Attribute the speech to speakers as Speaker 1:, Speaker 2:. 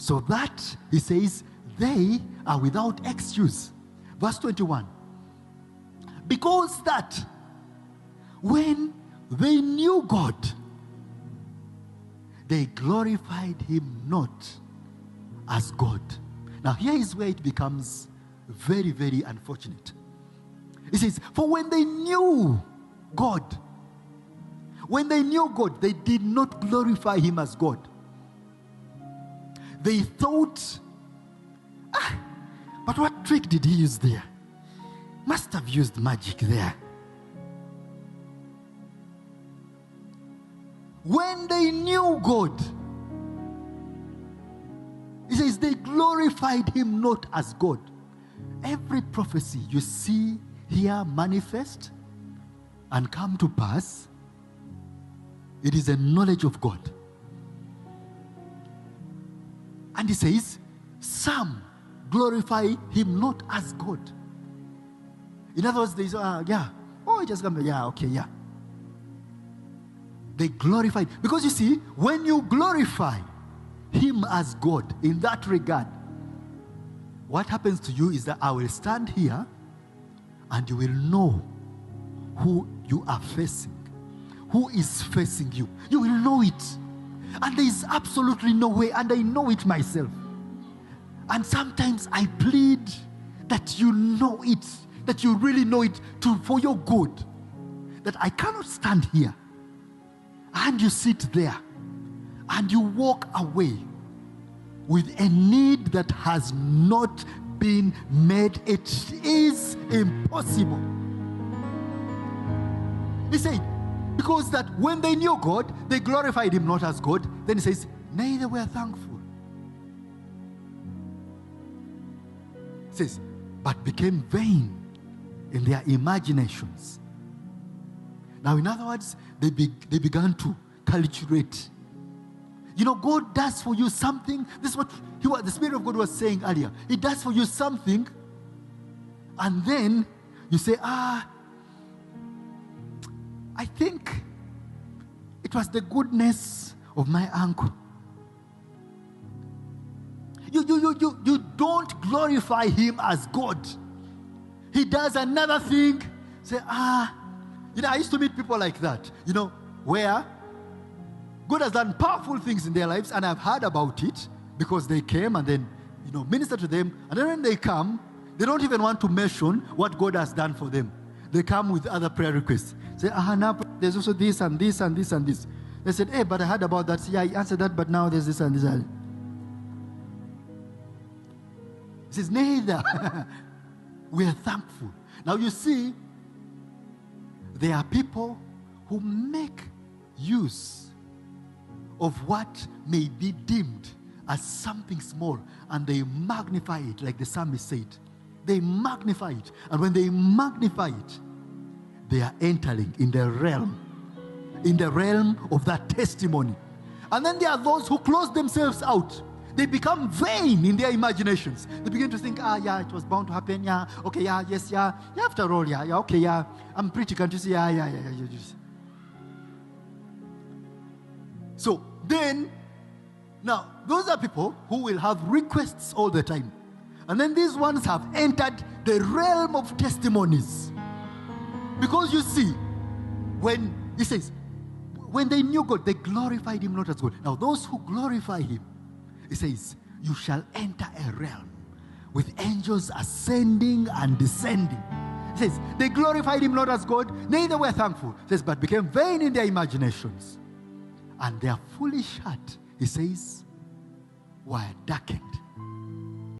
Speaker 1: So that, he says, they are without excuse. Verse 21. Because that when they knew God, they glorified him not as God. Now here is where it becomes very, very unfortunate. It says, for when they knew God, they did not glorify him as God. They thought, but what trick did he use there? Must have used magic there. When they knew God, he says they glorified him not as God. Every prophecy you see here manifest and come to pass, it is a knowledge of God. And he says, some glorify him not as God. In other words, they say, just come, yeah. They glorified. Because you see, when you glorify him as God in that regard, what happens to you is that I will stand here and you will know who you are facing, who is facing you. You will know it. And there is absolutely no way, and I know it myself. And sometimes I plead that you know it, that you really know it for your good. That I cannot stand here and you sit there and you walk away with a need that has not been met. It is impossible. He said, because that when they knew God, they glorified him not as God. Then he says, neither were thankful. He says, but became vain in their imaginations. Now, in other words, they began to calculate. You know, God does for you something. This is what the Spirit of God was saying earlier. He does for you something, and then you say, I think it was the goodness of my uncle. You don't glorify him as God. He does another thing. Say, I used to meet people like that, where God has done powerful things in their lives, and I've heard about it because they came and then, minister to them. And then when they come, they don't even want to mention what God has done for them. They come with other prayer requests. Say, now there's also this and this and this and this. They said, hey, but I heard about that. Yeah, I answered that, but now there's this and this. He says, neither. We are thankful. Now you see, there are people who make use of what may be deemed as something small, and they magnify it, like the psalmist said. They magnify it. And when they magnify it, they are entering in the realm of that testimony. And then there are those who close themselves out. They become vain in their imaginations. They begin to think, it was bound to happen, okay, yes, after all, okay, I'm pretty, can't you see, yeah. So then, now, those are people who will have requests all the time. And then these ones have entered the realm of testimonies. Because you see, when he says, when they knew God, they glorified him not as God. Now, those who glorify him, he says, you shall enter a realm with angels ascending and descending. He says, they glorified him not as God, neither were thankful. He says, but became vain in their imaginations. And their foolish heart, he says, were darkened.